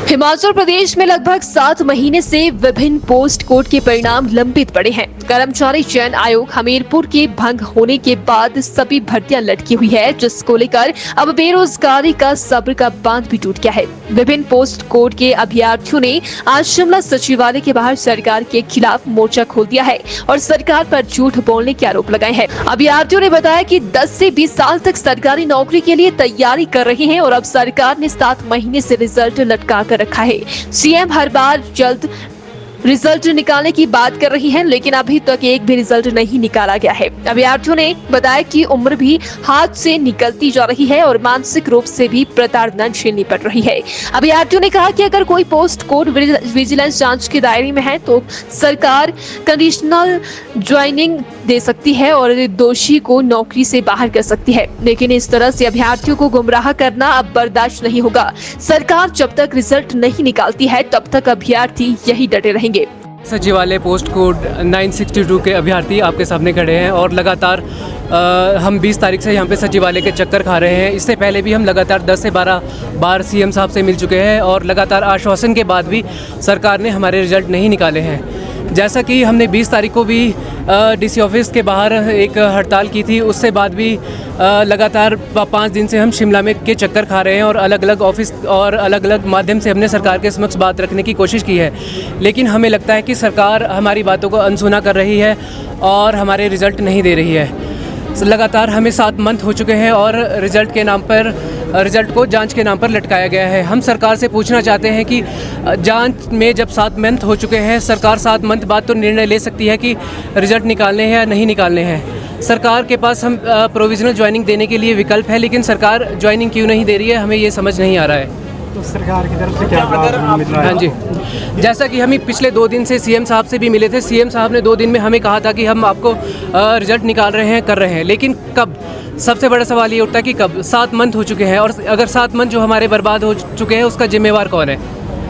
हिमाचल प्रदेश में लगभग 7 महीने से विभिन्न पोस्ट कोड के परिणाम लंबित पड़े हैं। कर्मचारी चयन आयोग हमीरपुर के भंग होने के बाद सभी भर्तियां लटकी हुई है, जिसको लेकर अब बेरोजगारी का सब्र का बांध भी टूट गया है। विभिन्न पोस्ट कोड के अभ्यर्थियों ने आज शिमला सचिवालय के बाहर सरकार के खिलाफ मोर्चा खोल दिया है और सरकार पर झूठ बोलने के आरोप लगाए हैं। अभ्यर्थियों ने बताया कि 10 से 20 साल तक सरकारी नौकरी के लिए तैयारी कर रहे हैं और अब सरकार ने 7 महीने से रिजल्ट लटका कर रखा है। सीएम हर बार जल्द रिजल्ट निकालने की बात कर रही है, लेकिन अभी तक एक भी रिजल्ट नहीं निकाला गया है। अभ्यर्थियों ने बताया कि उम्र भी हाथ से निकलती जा रही है और मानसिक रूप से भी प्रताड़ना झेलनी पड़ रही है। अभ्यर्थियों ने कहा कि अगर कोई पोस्ट कोड विजिलेंस जांच के दायरे में है तो सरकार कंडीशनल ज्वाइनिंग दे सकती है और दोषी को नौकरी से बाहर कर सकती है, लेकिन इस तरह से अभ्यर्थियों को गुमराह करना अब बर्दाश्त नहीं होगा। सरकार जब तक रिजल्ट नहीं निकालती है तब तक अभ्यर्थी यही डटे रहेंगे। सचिवालय पोस्ट कोड 962 के अभ्यर्थी आपके सामने खड़े हैं और लगातार हम 20 तारीख से यहाँ पे सचिवालय के चक्कर खा रहे हैं। इससे पहले भी हम लगातार 10 से 12 बार सीएम साहब से मिल चुके हैं और लगातार आश्वासन के बाद भी सरकार ने हमारे रिजल्ट नहीं निकाले हैं। जैसा कि हमने 20 तारीख को भी डीसी ऑफिस के बाहर एक हड़ताल की थी, उससे बाद भी लगातार 5 दिन से हम शिमला में के चक्कर खा रहे हैं और अलग अलग ऑफिस और अलग अलग माध्यम से हमने सरकार के समक्ष बात रखने की कोशिश की है, लेकिन हमें लगता है कि सरकार हमारी बातों को अनसुना कर रही है और हमारे रिज़ल्ट नहीं दे रही है। लगातार हमें 7 मंथ हो चुके हैं और रिज़ल्ट को जांच के नाम पर लटकाया गया है। हम सरकार से पूछना चाहते हैं कि जांच में जब 7 मंथ हो चुके हैं, सरकार 7 मंथ बाद तो निर्णय ले सकती है कि रिज़ल्ट निकालने हैं या नहीं निकालने हैं। सरकार के पास हम प्रोविजनल ज्वाइनिंग देने के लिए विकल्प है, लेकिन सरकार ज्वाइनिंग क्यों नहीं दे रही है, हमें ये समझ नहीं आ रहा है। तो सरकार की तरफ से क्या मिल रहा है? हाँ जी, जैसा कि हम पिछले 2 दिन से सीएम साहब से भी मिले थे। सीएम साहब ने 2 दिन में हमें कहा था कि हम आपको रिजल्ट निकाल रहे हैं, कर रहे हैं, लेकिन कब? सबसे बड़ा सवाल ये उठता है कि कब? 7 मंथ हो चुके हैं और अगर 7 मंथ जो हमारे बर्बाद हो चुके हैं उसका जिम्मेवार कौन है?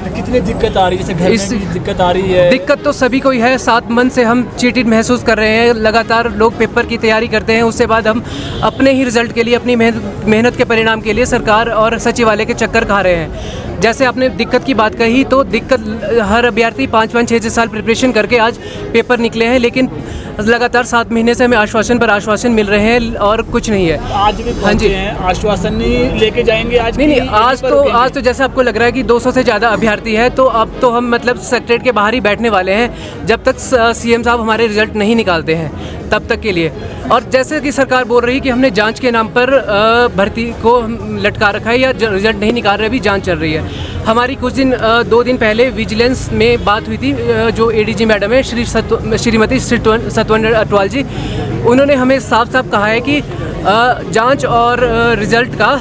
कितनी दिक्कत आ रही है? जैसे घर में भी दिक्कत आ रही है। दिक्कत तो सभी को ही है। 7 मंथ से हम चीटिड महसूस कर रहे हैं। लगातार लोग पेपर की तैयारी करते हैं, उसके बाद हम अपने ही रिजल्ट के लिए, अपनी मेहनत के परिणाम के लिए सरकार और सचिवालय के चक्कर खा रहे हैं। जैसे आपने दिक्कत की बात कही, तो दिक्कत हर अभ्यर्थी 5-5, 6-6 साल प्रिपरेशन करके आज पेपर निकले हैं, लेकिन लगातार 7 महीने से हमें आश्वासन पर आश्वासन मिल रहे हैं और कुछ नहीं है। आज भी हाँ जी, आश्वासन नहीं लेके जाएंगे आज? नहीं, आज तो जैसे आपको लग रहा है कि 200 से ज़्यादा अभ्यर्थी है, तो अब तो हम मतलब सेक्रेटरीट के बाहर ही बैठने वाले हैं जब तक सीएम साहब हमारे रिजल्ट नहीं निकालते हैं, तब तक के लिए। और जैसे कि सरकार बोल रही है कि हमने जांच के नाम पर भर्ती को लटका रखा है या रिजल्ट नहीं निकाल रहे, अभी जांच चल रही है। हमारी कुछ 2 दिन पहले विजिलेंस में बात हुई थी, जो एडीजी मैडम है श्रीमती सतवंत अटवाल जी, उन्होंने हमें साफ साफ कहा है कि जांच और रिजल्ट का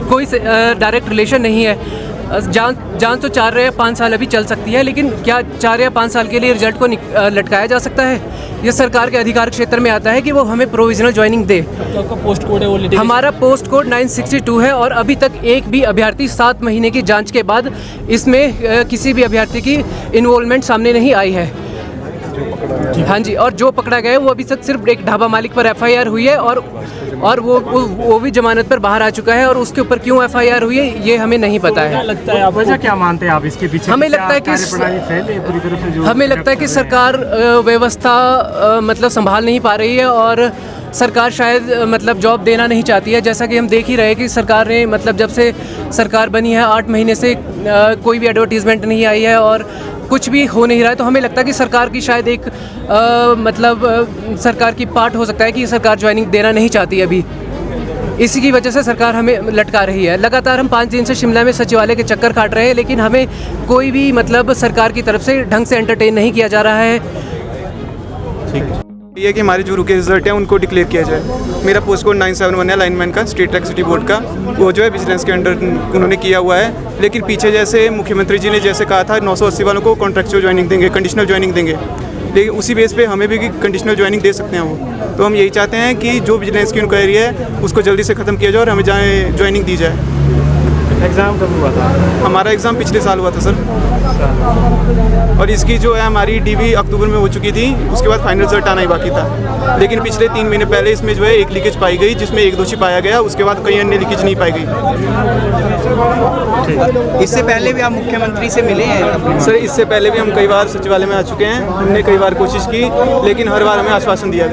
कोई डायरेक्ट रिलेशन नहीं है। जांच तो 4 या 5 साल अभी चल सकती है, लेकिन क्या 4 या 5 साल के लिए रिजल्ट को लटकाया जा सकता है? ये सरकार के अधिकार क्षेत्र में आता है कि वो हमें प्रोविजनल ज्वाइनिंग दे। तो आपका पोस्ट कोड है वो? हमारा पोस्ट कोड 962 है और अभी तक एक भी अभ्यर्थी 7 महीने की जांच के बाद इसमें किसी भी अभ्यर्थी की इन्वॉल्वमेंट सामने नहीं आई है। हाँ जी, और जो पकड़ा गया है वो अभी तक सिर्फ एक ढाबा मालिक पर एफआईआर हुई है और वो भी जमानत पर बाहर आ चुका है, और उसके ऊपर क्यों एफआईआर हुई है ये हमें नहीं पता है। लगता है आप क्या मानते हैं आप इसके पीछे? हमें लगता है कि सरकार व्यवस्था मतलब संभाल नहीं पा रही है और सरकार शायद मतलब जॉब देना नहीं चाहती है। जैसा कि हम देख ही रहे हैं कि सरकार ने मतलब जब से सरकार बनी है 8 महीने से कोई भी एडवर्टीजमेंट नहीं आई है और कुछ भी हो नहीं रहा है। तो हमें लगता है कि सरकार की शायद एक सरकार की पार्ट हो सकता है कि सरकार ज्वाइनिंग देना नहीं चाहती अभी, इसी की वजह से सरकार हमें लटका रही है। लगातार हम 5 दिन से शिमला में सचिवालय के चक्कर काट रहे हैं, लेकिन हमें कोई भी मतलब सरकार की तरफ से ढंग से एंटरटेन नहीं किया जा रहा है। ठीक है, ये कि हमारे जो रुके रिजल्ट हैं उनको डिक्लेयर किया जाए। मेरा पोस्ट कोड 971 है, लाइनमैन का, स्टेट इलेक्ट्रिसिटी बोर्ड का। वो जो है विजिलेंस के अंडर उन्होंने किया हुआ है, लेकिन पीछे जैसे मुख्यमंत्री जी ने जैसे कहा था 980 वालों को कॉन्ट्रेक्चुअल ज्वाइनिंग देंगे, कंडीशनल ज्वाइनिंग देंगे, लेकिन उसी बेस पे हमें भी कंडीशनल ज्वाइनिंग दे सकते हैं वो। तो हम यही चाहते हैं कि जो विजिलेंस की इंक्वायरी है उसको जल्दी से ख़त्म किया जाए और हमें ज्वाइनिंग दी जाए। एग्ज़ाम कब हुआ था? हमारा एग्ज़ाम पिछले साल हुआ था सर, और इसकी जो है हमारी डीवी अक्टूबर में हो चुकी थी, उसके बाद फाइनल रिजल्ट आना ही बाकी था। लेकिन पिछले 3 महीने पहले इसमें जो है एक लीकेज पाई गई, जिसमें एक दोषी पाया गया, उसके बाद कई अन्य लीकेज नहीं पाई गई। इससे पहले भी आप मुख्यमंत्री से मिले हैं? सर इससे पहले भी हम कई बार सचिवालय में आ चुके हैं, हमने कई बार कोशिश की, लेकिन हर बार हमें आश्वासन दिया गया।